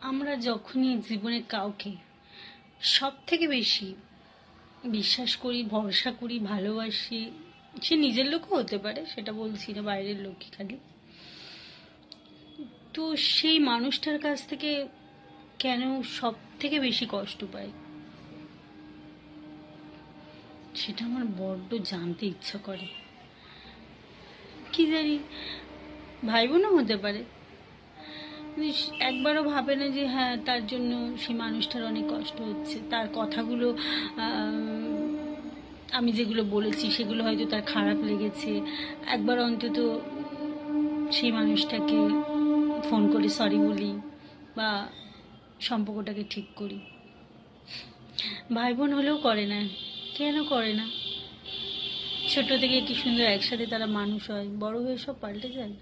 আমরা যখনই জীবনে কাউকে সব থেকে বেশি বিশ্বাস করি, ভরসা করি, ভালোবাসি, সে নিজের লোকও হতে পারে, সেটা বলছি না, বাইরের লোকই খালি, তো সেই মানুষটার কাছ থেকে কেন সব থেকে বেশি কষ্ট পাই সেটা আমার বড্ড জানতে ইচ্ছা করে। কি জানি, ভাই বোনও হতে পারে, একবারও ভাবে না যে হ্যাঁ তার জন্য সেই মানুষটার অনেক কষ্ট হচ্ছে, তার কথাগুলো আমি যেগুলো বলেছি সেগুলো হয়তো তার খারাপ লেগেছে। একবার অন্তত সেই মানুষটাকে ফোন করে সরি বলি বা সম্পর্কটাকে ঠিক করি। ভাই বোন হলেও করে না, কেন করে না? ছোট থেকে কি সুন্দর একসাথে তারা মানুষ হয়, বড় হয়ে সব পাল্টে যায়।